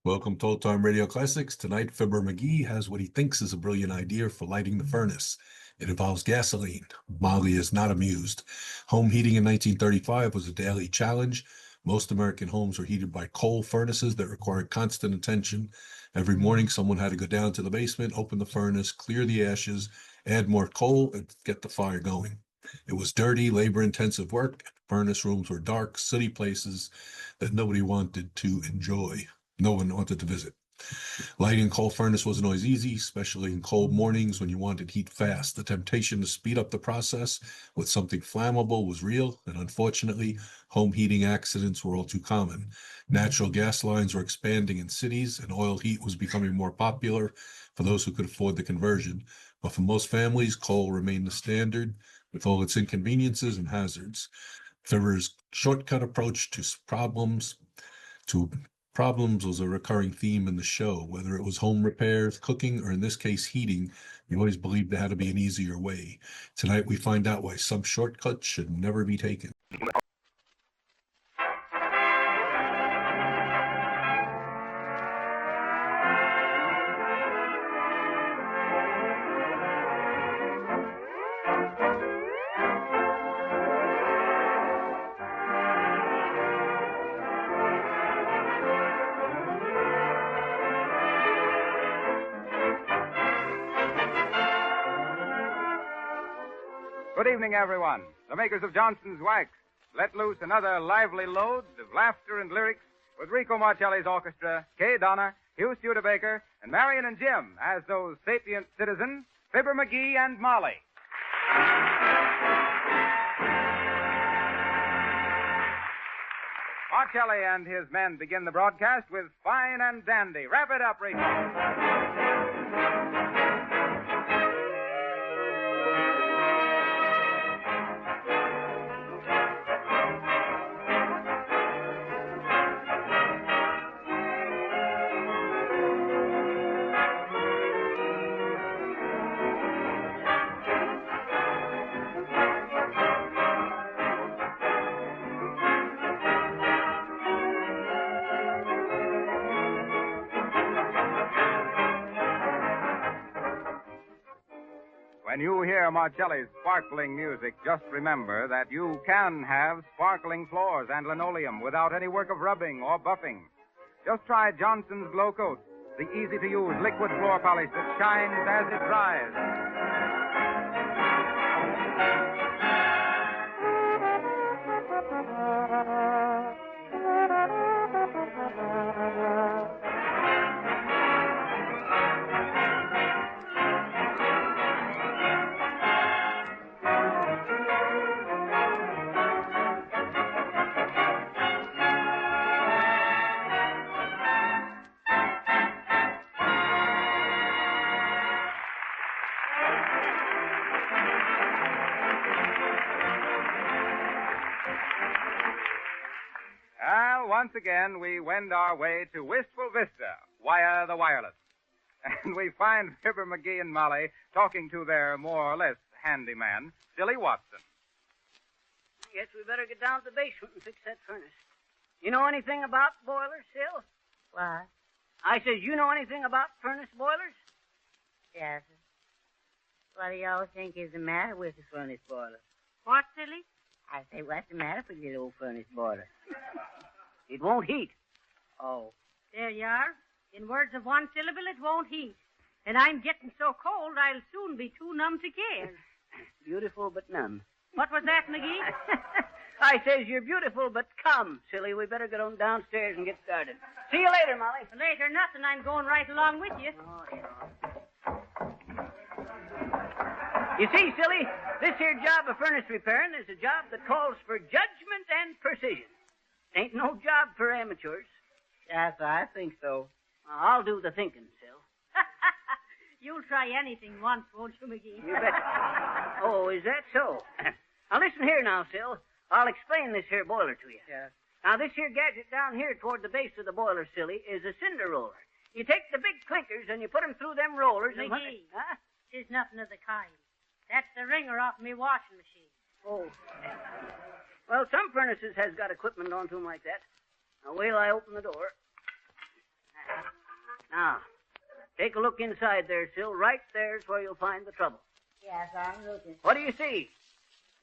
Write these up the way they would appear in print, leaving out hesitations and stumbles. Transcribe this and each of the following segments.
Welcome to Old Time Radio Classics. Tonight, Fibber McGee has what he thinks is a brilliant idea for lighting the furnace. It involves gasoline. Molly is not amused. Home heating in 1935 was a daily challenge. Most American homes were heated by coal furnaces that required constant attention. Every morning, someone had to go down to the basement, open the furnace, clear the ashes, add more coal, and get the fire going. It was dirty, labor-intensive work. Furnace rooms were dark, sooty places that nobody wanted to enjoy. No one wanted to visit. Lighting a coal furnace wasn't always easy, especially in cold mornings when you wanted heat fast. The temptation to speed up the process with something flammable was real, and unfortunately, home heating accidents were all too common. Natural gas lines were expanding in cities, and oil heat was becoming more popular for those who could afford the conversion. But for most families, coal remained the standard with all its inconveniences and hazards. Fibber's shortcut approach to problems was a recurring theme in the show. Whether it was home repairs, cooking, or in this case, heating, you always believed there had to be an easier way. Tonight, we find out why some shortcuts should never be taken. Good evening, everyone. The makers of Johnson's Wax let loose another lively load of laughter and lyrics with Rico Marcelli's orchestra, Kay Donner, Hugh Studebaker, and Marion and Jim as those sapient citizens, Fibber McGee and Molly. Marcelli and his men begin the broadcast with Fine and Dandy. Wrap it up, Rico. When you hear Marcelli's sparkling music, just remember that you can have sparkling floors and linoleum without any work of rubbing or buffing. Just try Johnson's Glow Coat, the easy-to-use liquid floor polish that shines as it dries. Once again, we wend our way to Wistful Vista via the wireless. And we find Fibber McGee and Molly talking to their more or less handyman, Silly Watson. I guess we better get down to the basement and fix that furnace. You know anything about boilers, Sil? What? I says, you know anything about furnace boilers? Yes. What do y'all think is the matter with the furnace boiler? What, Silly? I say, what's the matter with your old furnace boiler? It won't heat. Oh. There you are. In words of one syllable, it won't heat. And I'm getting so cold, I'll soon be too numb to care. Beautiful but numb. What was that, McGee? I says, you're beautiful, but come, Silly. We better get on downstairs and get started. See you later, Molly. Later, nothing. I'm going right along with you. Oh, yeah. You see, Silly, this here job of furnace repairing is a job that calls for judgment and precision. Ain't no job for amateurs. Yes, I think so. I'll do the thinking, Sil. You'll try anything once, won't you, McGee? You bet. Oh, is that so? Now, listen here now, Sil. I'll explain this here boiler to you. Yes. Now, this here gadget down here toward the base of the boiler, Silly, is a cinder roller. You take the big clinkers and you put them through them rollers and... McGee, Huh? 'tis nothing of the kind. That's the wringer off me washing machine. Oh. Well, some furnaces has got equipment onto them like that. Now, wait till I open the door. Now, take a look inside there, Sil. Right there's where you'll find the trouble. Yes, I'm looking. What do you see?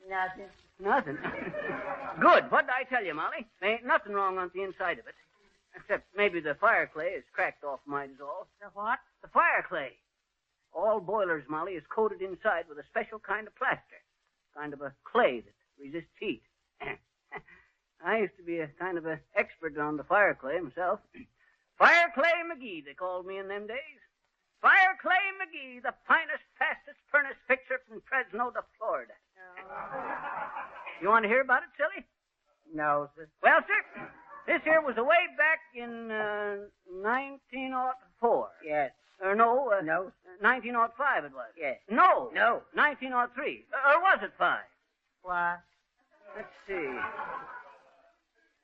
Nothing. Nothing. Good. What did I tell you, Molly? There ain't nothing wrong on the inside of it. Except maybe the fire clay is cracked off, might as all. The what? The fire clay. All boilers, Molly, is coated inside with a special kind of plaster. Kind of a clay that resists heat. I used to be a kind of an expert on the fire clay myself. Fire Clay McGee, they called me in them days. Fire Clay McGee, the finest, fastest furnace fixer from Fresno to Florida. You want to hear about it, Silly? No, sir. Well, sir, this here was away back in 1904. Yes. Or no, No. 1905 it was. Yes. No. No. 1903. Or was it 5? Why? Let's see.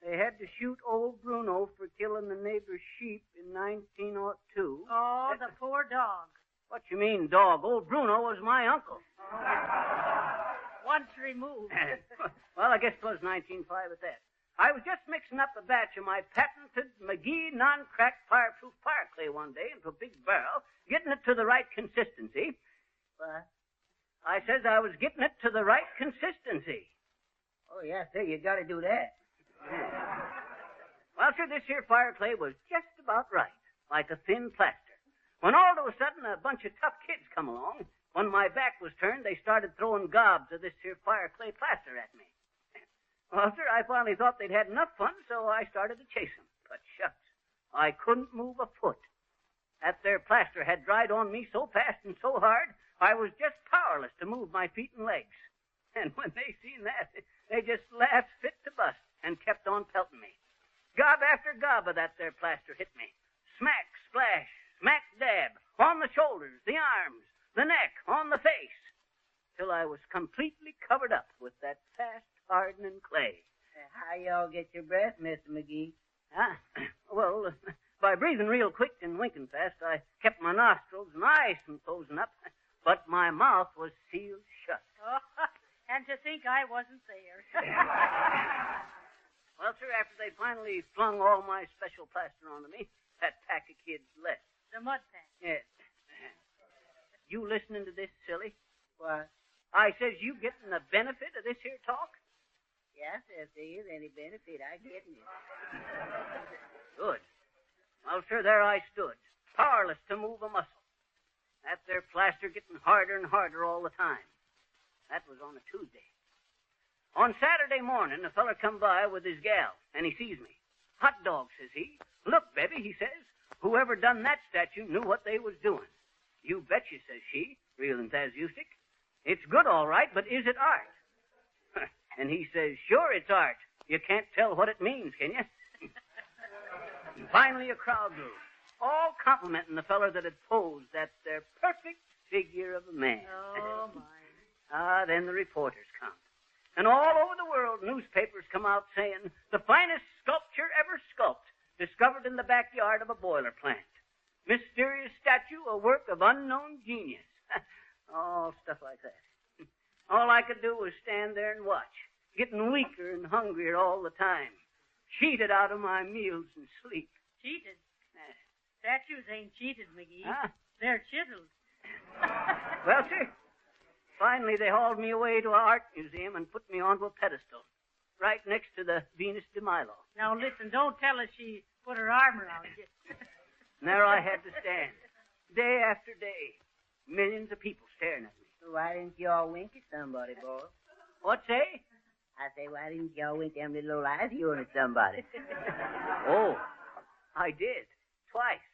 They had to shoot old Bruno for killing the neighbor's sheep in 1902. Oh, the poor dog. What you mean, dog? Old Bruno was my uncle. Once removed. Well, I guess it was 1905 at that. I was just mixing up a batch of my patented McGee non-crack fireproof fire clay one day into a big barrel, getting it to the right consistency. What? I says I was getting it to the right consistency. Oh, yes, sir. You got to do that. Well, sir, this here fire clay was just about right, like a thin plaster. When all of a sudden a bunch of tough kids come along, when my back was turned, they started throwing gobs of this here fire clay plaster at me. Well, sir, I finally thought they'd had enough fun, so I started to chase them. But shucks, I couldn't move a foot. That there plaster had dried on me so fast and so hard, I was just powerless to move my feet and legs. And when they seen that, they just laughed fit to bust and kept on pelting me. Gob after gob of that there plaster hit me. Smack, splash, smack, dab, on the shoulders, the arms, the neck, on the face, till I was completely covered up with that fast hardening clay. How y'all get your breath, Mr. McGee? Ah, well, by breathing real quick and winking fast, I kept my nostrils nice and closing up, but my mouth was sealed shut. Oh, and to think I wasn't there. Well, sir, after they finally flung all my special plaster onto me, that pack of kids left. The mud pack. Yeah. You listening to this, Silly? What? I says you getting the benefit of this here talk? Yes, if there is any benefit, I get it. Good. Well, sir, there I stood, powerless to move a muscle. That there plaster getting harder and harder all the time. That was on a Tuesday. On Saturday morning, a feller come by with his gal, and he sees me. Hot dog, says he. Look, Bevy, he says, whoever done that statue knew what they was doing. You betcha, says she, real enthusiastic. It's good, all right, but is it art? And he says, sure, it's art. You can't tell what it means, can you? And finally, a crowd grew, all complimenting the feller that had posed that there perfect figure of a man. Oh, my. Then the reporters come. And all over the world, newspapers come out saying, the finest sculpture ever sculpted, discovered in the backyard of a boiler plant. Mysterious statue, a work of unknown genius. Oh, stuff like that. All I could do was stand there and watch, getting weaker and hungrier all the time, cheated out of my meals and sleep. Cheated? Statues ain't cheated, McGee. Huh? They're chiseled. Well, sir, finally they hauled me away to an art museum and put me onto a pedestal, right next to the Venus de Milo. Now, listen, don't tell us she put her arm around you. And there I had to stand, day after day, millions of people staring at me. Why didn't y'all wink at somebody, boy? What say? I say, why didn't y'all wink them little old eyes of yours at somebody? Oh, I did, twice.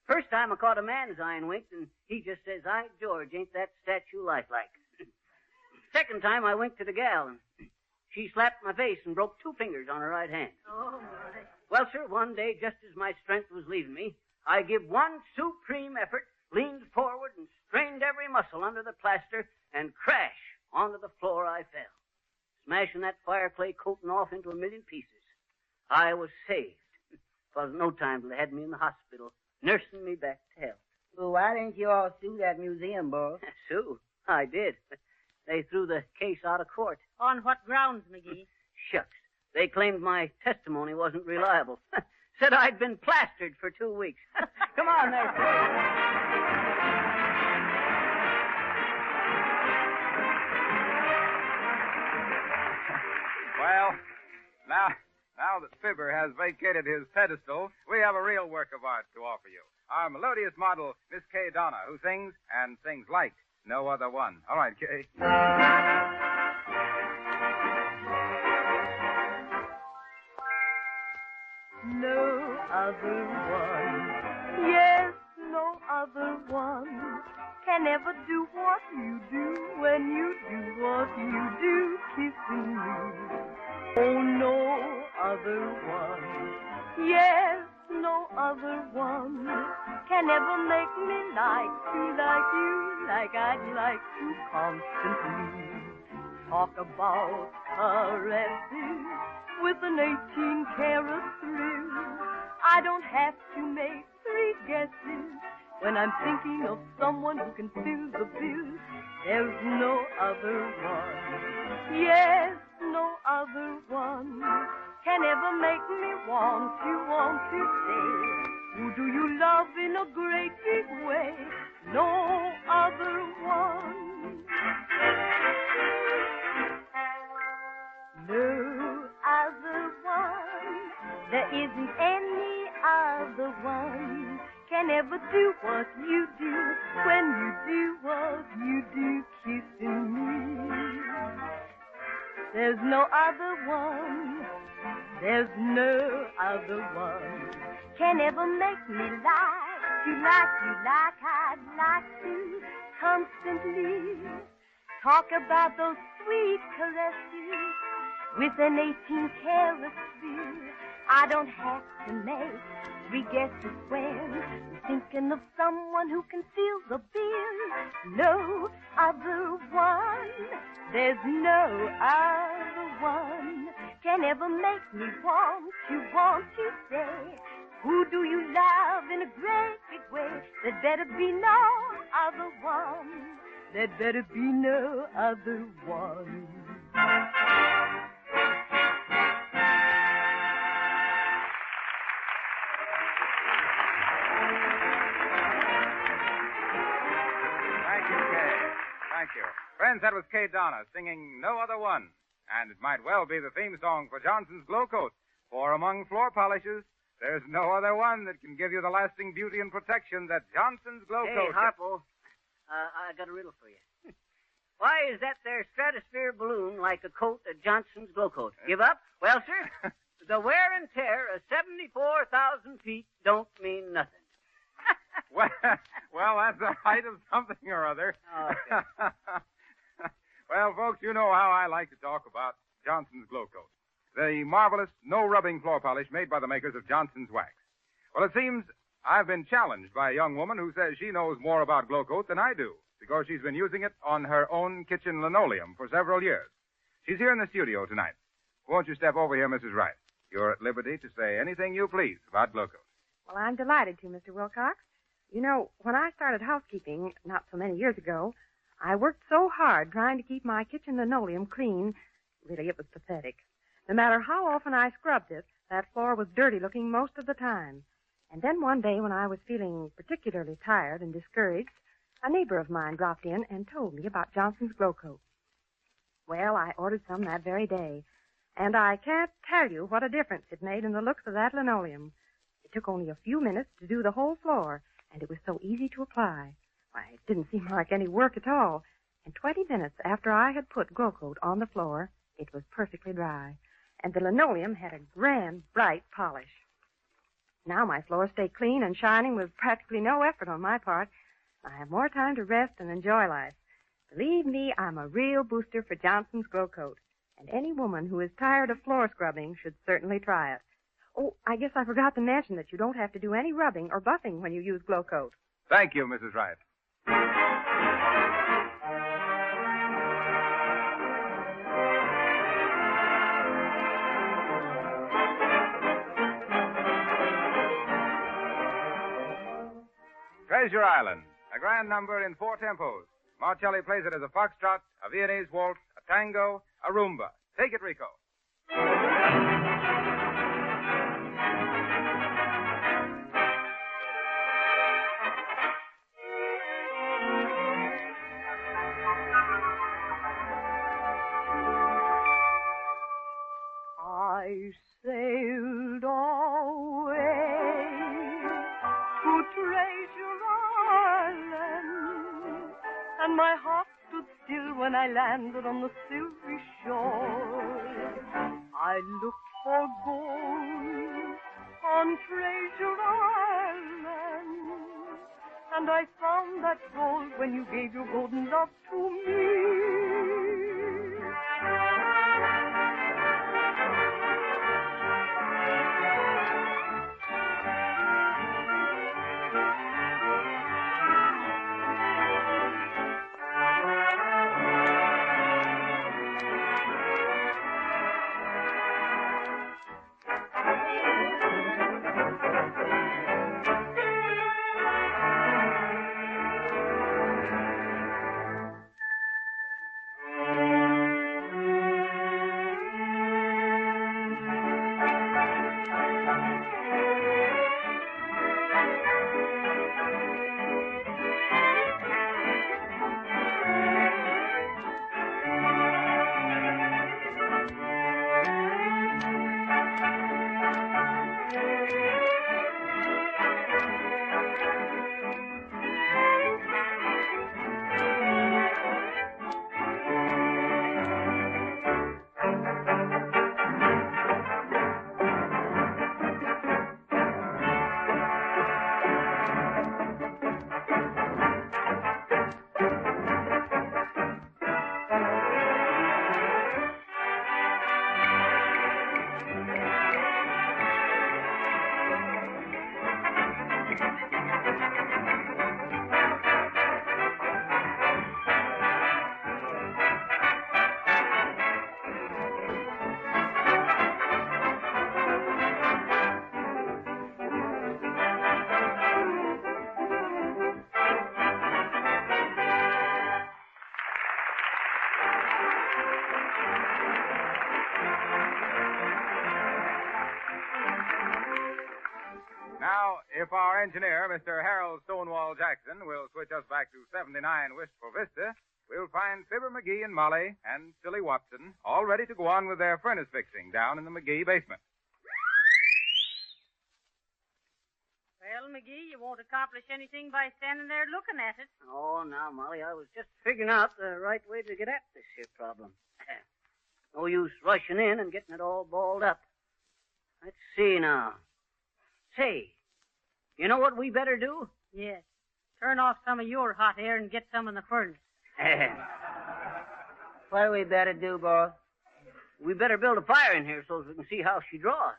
First time I caught a man's eye and winked, and he just says, George, ain't that statue lifelike? Second time I winked at a gal, and she slapped my face and broke 2 fingers on her right hand. Oh, my. Well, sir, one day, just as my strength was leaving me, I give one supreme effort, leaned forward and strained every muscle under the plaster, and crash onto the floor I fell, smashing that fire clay coating off into a million pieces. I was saved. It was no time till they had me in the hospital, nursing me back to health. Well, why didn't you all sue that museum, boy? Sue, I did. They threw the case out of court. On what grounds, McGee? Shucks. They claimed my testimony wasn't reliable. Said I'd been plastered for 2 weeks. Come on there. Well, now that Fibber has vacated his pedestal, we have a real work of art to offer you. Our melodious model, Miss Kay Donna, who sings and sings like no other one. All right, Kay. No other one, yes, no other one can ever do what you do when you do what you do, kissing me. Oh, no other one, yes, no other one can ever make me like you, like I'd like to constantly. Talk about caresses with an 18-karat thrill. I don't have to make 3 guesses when I'm thinking of someone who can fill the bill. There's no other one, yes, no other one can ever make me want to say, who do you love in a great big way? No other one. No other one, there isn't any other one can ever do what you do when you do what you do, kissing me. There's no other one, there's no other one can ever make me like you, like I'd like to constantly. Talk about those sweet caresses with an 18-karat bill. I don't have to make 3 guesses when I'm thinking of someone who can fill the bill. No other one, there's no other one can ever make me want to say, who do you love in a great big way? There'd better be no other one. There'd better be no other one. Thank you, Kay. Thank you. Friends, that was Kay Donna singing No Other One. And it might well be the theme song for Johnson's Glow Coat. For among floor polishes, there's no other one that can give you the lasting beauty and protection that Johnson's Glow Coat. Hey, Harpo, I got a riddle for you. Why is that there stratosphere balloon like a coat of Johnson's Glow Coat? Give up? Well, sir, the wear and tear of 74,000 feet don't mean nothing. well, that's the height of something or other. Okay. Well, folks, you know how I like to talk about Johnson's Glow Coat, the marvelous no-rubbing floor polish made by the makers of Johnson's Wax. Well, it seems I've been challenged by a young woman who says she knows more about Glow Coat than I do, because she's been using it on her own kitchen linoleum for several years. She's here in the studio tonight. Won't you step over here, Mrs. Wright? You're at liberty to say anything you please about Glow Coat. Well, I'm delighted to, Mr. Wilcox. You know, when I started housekeeping not so many years ago, I worked so hard trying to keep my kitchen linoleum clean. Really, it was pathetic. No matter how often I scrubbed it, that floor was dirty looking most of the time. And then one day when I was feeling particularly tired and discouraged, a neighbor of mine dropped in and told me about Johnson's Glow Coat. Well, I ordered some that very day, and I can't tell you what a difference it made in the looks of that linoleum. It took only a few minutes to do the whole floor, and it was so easy to apply. Why, it didn't seem like any work at all. And 20 minutes after I had put Glow Coat on the floor, it was perfectly dry, and the linoleum had a grand, bright polish. Now my floors stay clean and shining with practically no effort on my part. I have more time to rest and enjoy life. Believe me, I'm a real booster for Johnson's Glow Coat, and any woman who is tired of floor scrubbing should certainly try it. Oh, I guess I forgot to mention that you don't have to do any rubbing or buffing when you use Glow Coat. Thank you, Mrs. Wright. Treasure Island, a grand number in 4 tempos. Marcelli plays it as a foxtrot, a Viennese waltz, a tango, a rumba. Take it, Rico. and my heart stood still when I landed on the silvery shore. I looked for gold on Treasure Island, and I found that gold when you gave your golden love to me. Now, if our engineer, Mr. Harold Stonewall Jackson, will switch us back to 79 Wistful Vista, we'll find Fibber McGee and Molly and Silly Watson all ready to go on with their furnace fixing down in the McGee basement. Well, McGee, you won't accomplish anything by standing there looking at it. Oh, now, Molly, I was just figuring out the right way to get at this here problem. No use rushing in and getting it all balled up. Let's see now. Say, you know what we better do? Yes. Turn off some of your hot air and get some in the furnace. What do we better do, boss? We better build a fire in here so we can see how she draws.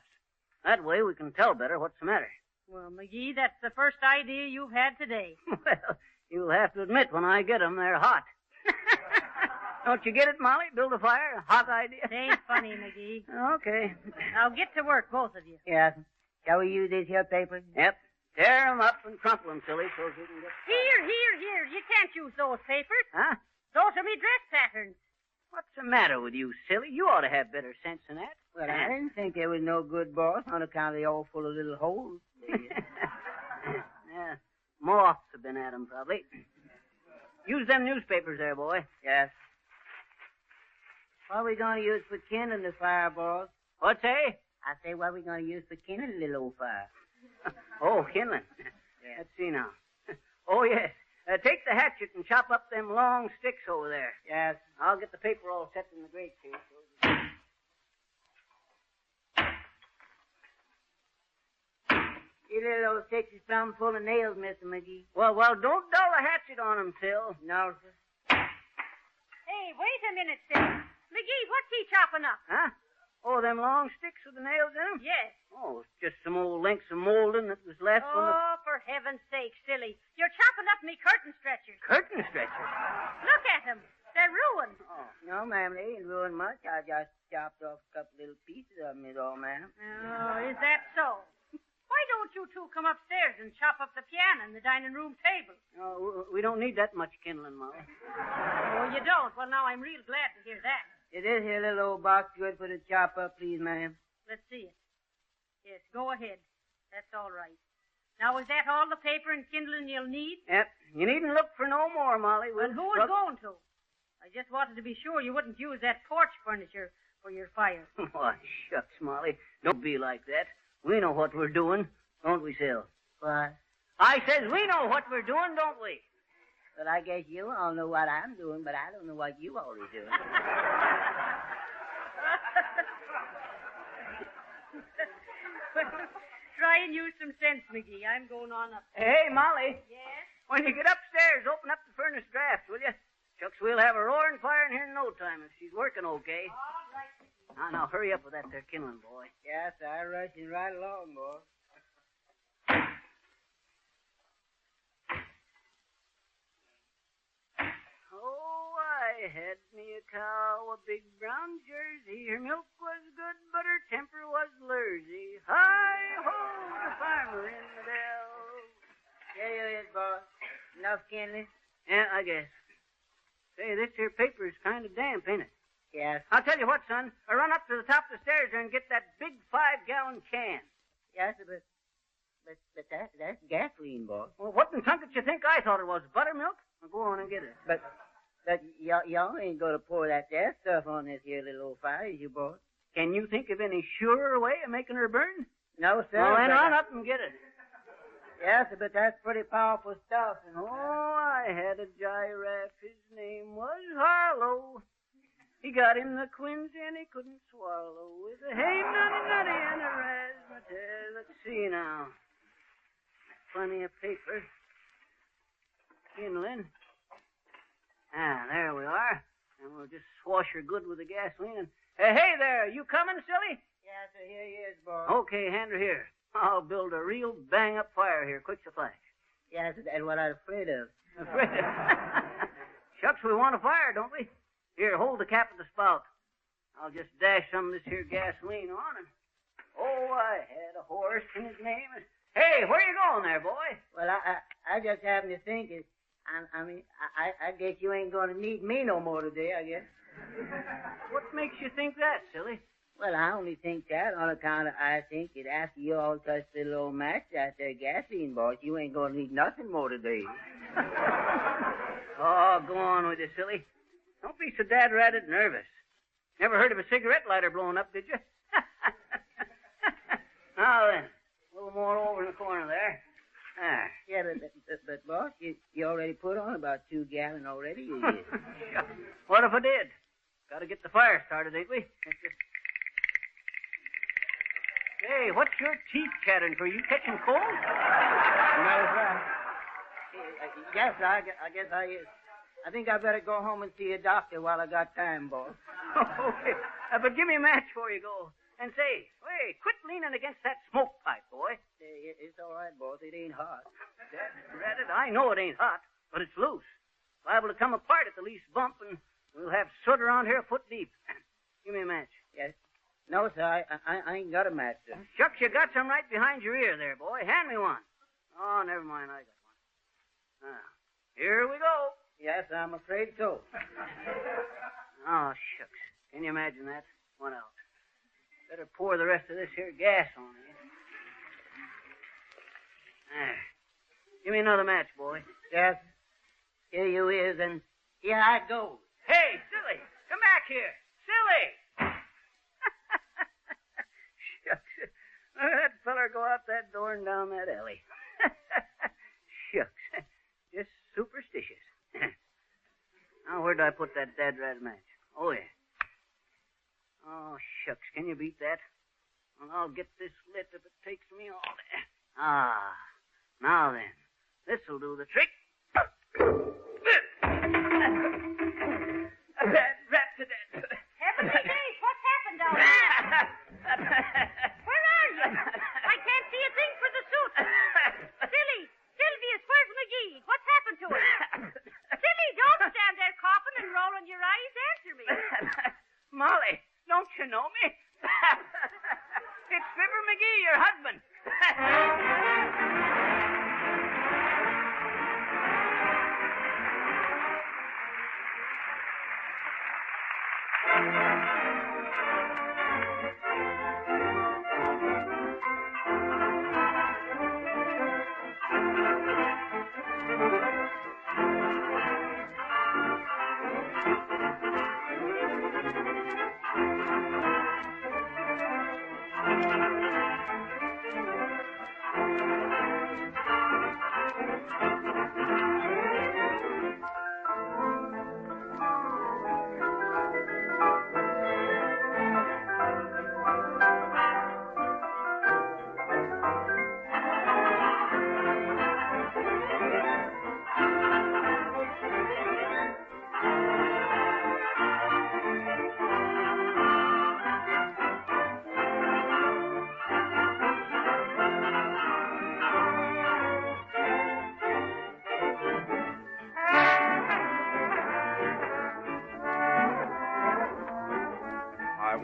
That way we can tell better what's the matter. Well, McGee, that's the first idea you've had today. Well, you'll have to admit when I get 'em, they're hot. Don't you get it, Molly? Build a fire? Hot idea? It ain't funny, McGee. Okay. Now get to work, both of you. Yeah. Shall we use these here papers? Yep. Tear 'em up and crumple 'em, Silly, so we can get... Here. You can't use those papers. Huh? Those are me dress patterns. What's the matter with you, Silly? You ought to have better sense than that. Well, I didn't think they was no good, boss, on account of they all full of little holes. Yeah, moths have been at 'em, probably. Use them newspapers there, boy. Yes. What are we going to use for kindling the fire, boss? What's say? I say, what are we going to use for kindling the little old fire? Oh, kindling. Yeah. Let's see now. Oh, yes. Take the hatchet and chop up them long sticks over there. Yes. I'll get the paper all set in the grate here. You little old sticks is plumb full of nails, Mr. McGee. Well, don't dull the hatchet on 'em, Phil. No, sir. Hey, wait a minute, Phil. McGee, what's he chopping up? Huh? Oh, them long sticks with the nails in 'em? Yes. Oh, it's just some old links of molding that was left from the... Oh, for heaven's sake, silly. You're chopping up me curtain stretchers. Curtain stretchers. Look at them. They're ruined. Oh, no, ma'am, they ain't ruined much. I just chopped off a couple little pieces of them, is all, ma'am. Oh, is that so? Why don't you two come upstairs and chop up the piano and the dining room table? Oh, we don't need that much kindling, Molly. Oh, you don't? Well, now I'm real glad to hear that. Is this here little old box good for the chop up, please, ma'am? Let's see it. Yes, go ahead. That's all right. Now, is that all the paper and kindling you'll need? Yep. You needn't look for no more, Molly. Well, who is going to? I just wanted to be sure you wouldn't use that porch furniture for your fire. Why, shucks, Molly. Don't be like that. We know what we're doing, don't we, Sil? What? I says we know what we're doing, don't we? Well, I guess you all know what I'm doing, but I don't know what you all are doing. Try and use some sense, McGee. I'm going on up. Hey, Molly. Yes? When you get upstairs, open up the furnace draft, will you? Shucks, we'll have a roaring fire in here in no time if she's working okay. All right. Now, hurry up with that there kindling, boy. Yes, I'm rushing right along, boy. Oh, I had me a cow, a big brown Jersey. Her milk was good, but her temper was lursy. Hi-ho, the farmer in the dell. There you is, boy. Enough kindling? Yeah, I guess. Say, this here paper is kind of damp, ain't it? Yes. I'll tell you what, son. I run up to the top of the stairs there and get that big 5-gallon can. Yes, but that's gasoline, boy. Well, what in tunket you think I thought it was? Buttermilk? Well, go on and get it. But y'all ain't gonna pour that there stuff on this here little old fire, is you, boy? Can you think of any surer way of making her burn? No, sir. Well, then run up and get it. Yes, but that's pretty powerful stuff. And Oh, I had a giraffe. His name was Harlow. He got in the quinsy and he couldn't swallow. With a hey nutty and a razzmatazz. Let's see now. Plenty of paper. Kindling. Ah, there we are. And we'll just swash her good with the gasoline. And hey there, you coming, silly? yes, sir, here he is, boy. Okay, hand her here. I'll build a real bang-up fire here, quick as a flash. Yes, that's what I'm afraid of. Afraid of? Shucks, we want a fire, don't we? Here, hold the cap of the spout. I'll just dash some of this here gasoline on and... Oh, I had a horse and his name is... Hey, where you going there, boy? Well, I just happen to think it. I guess you ain't gonna need me no more today, I guess. What makes you think that, silly? Well, I only think that on account of I think that after you all touch the little old match out there gasoline, boys, you ain't gonna need nothing more today. Oh, go on with you, silly. Don't be so dad-ratted nervous. Never heard of a cigarette lighter blowing up, did you? Now then, a little more over in the corner there. There. Yeah, but boss, you already put on about 2 gallons already, you did. What if I did? Got to get the fire started, ain't we? Hey, what's your teeth chattering for? You catching cold? No, sir. Yes, sir, I guess I is. I think I better go home and see a doctor while I got time, boss. Okay. But give me a match before you go. And say, wait, quit leaning against that smoke pipe, boy. It's all right, boss. It ain't hot. Drat it, I know it ain't hot, but it's loose. Liable to come apart at the least bump, and we'll have soot around here a foot deep. Give me a match. Yes. No, sir, I ain't got a match, sir. Shucks, you got some right behind your ear there, boy. Hand me one. Oh, never mind, I got one. Now, here we go. Yes, I'm afraid so. Oh, shucks. Can you imagine that? What else? Better pour the rest of this here gas on it. There. Give me another match, boy. Yes. Here you is, and here I go. Hey, silly, come back here. Silly! Shucks. Look at that feller go out that door and down that alley. Shucks. Just superstitious. Now, where'd I put that dad-rat match? Oh, yeah. Oh, shucks, can you beat that? Well, I'll get this lit if it takes me all day. Ah, now then, this'll do the trick. Rat to death. Heavenly days, what's happened down there? Where are you? I can't see a thing for the suit. Silly, Sylvius, where's McGee? What's happened to him? Silly, don't stand there coughing and rolling your eyes. Answer me. Molly, don't you know me? It's Fibber McGee, your husband.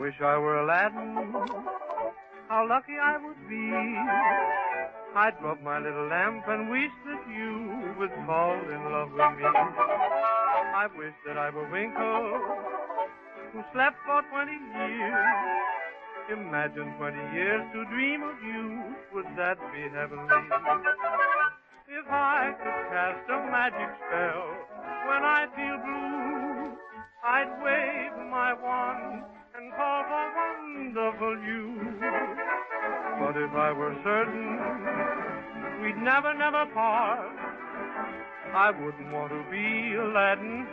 wish I were Aladdin. How lucky I would be. I'd rub my little lamp and wish that you would fall in love with me. I wish that I were Winkle, who slept for 20 years. Imagine 20 years to dream of you. Would that be heavenly? If I could cast a magic spell when I feel blue, I'd wave my wand and call for wonderful you. But if I were certain we'd never, never part, I wouldn't want to be Aladdin.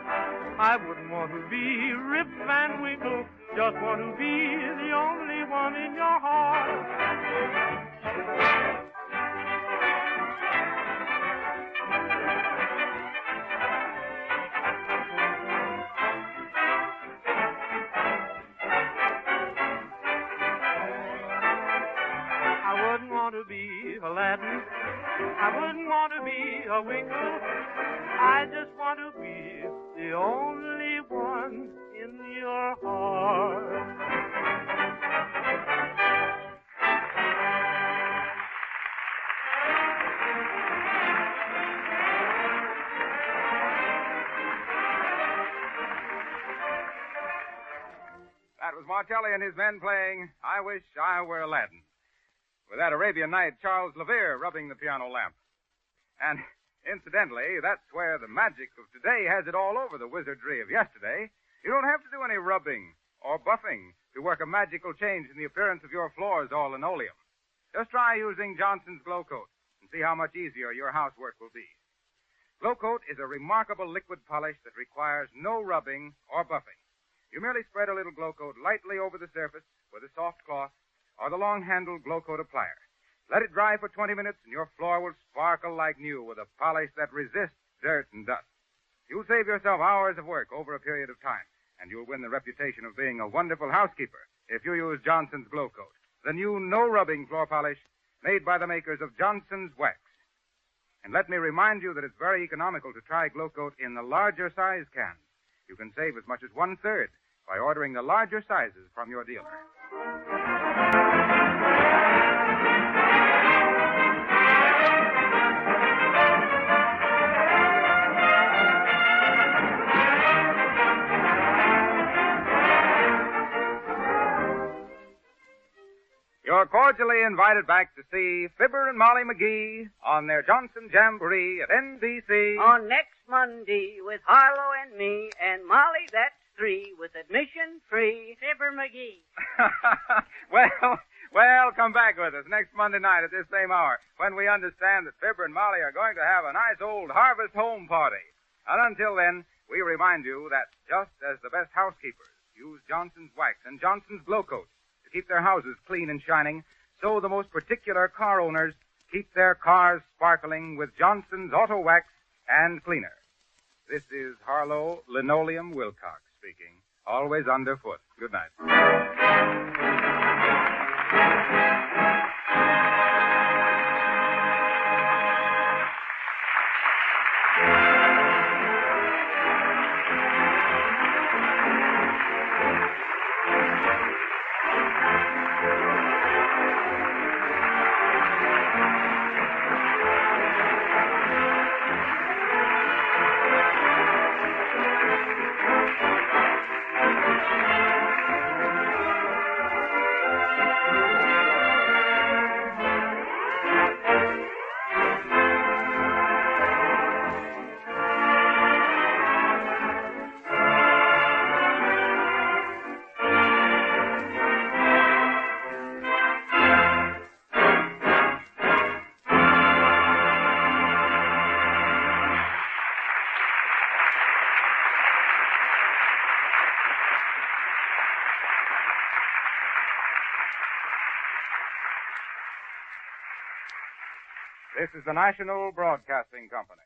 I wouldn't want to be Rip Van Winkle. Just want to be the only one in your heart. I wouldn't want to be Aladdin. I wouldn't want to be a Winkle. I just want to be the only one in your heart. That was Martelli and his men playing I Wish I Were Aladdin. With that Arabian Night, Charles Levere rubbing the piano lamp. And incidentally, that's where the magic of today has it all over the wizardry of yesterday. You don't have to do any rubbing or buffing to work a magical change in the appearance of your floors or linoleum. Just try using Johnson's Glow Coat and see how much easier your housework will be. Glow Coat is a remarkable liquid polish that requires no rubbing or buffing. You merely spread a little Glow Coat lightly over the surface with a soft cloth or the long-handled Glow Coat applier. Let it dry for 20 minutes, and your floor will sparkle like new with a polish that resists dirt and dust. You'll save yourself hours of work over a period of time, and you'll win the reputation of being a wonderful housekeeper if you use Johnson's Glow Coat, the new no-rubbing floor polish made by the makers of Johnson's Wax. And let me remind you that it's very economical to try Glow Coat in the larger size cans. You can save as much as 1/3 by ordering the larger sizes from your dealer. You're cordially invited back to see Fibber and Molly McGee on their Johnson Jamboree at NBC. On next Monday with Harlow and me and Molly, that's 3, with admission free. Fibber McGee. Well, come back with us next Monday night at this same hour when we understand that Fibber and Molly are going to have a nice old harvest home party. And until then, we remind you that just as the best housekeepers use Johnson's Wax and Johnson's Glow Coat to keep their houses clean and shining, so the most particular car owners keep their cars sparkling with Johnson's Auto Wax and Cleaner. This is Harlow Linoleum Wilcox speaking, always underfoot. Good night. This is the National Broadcasting Company.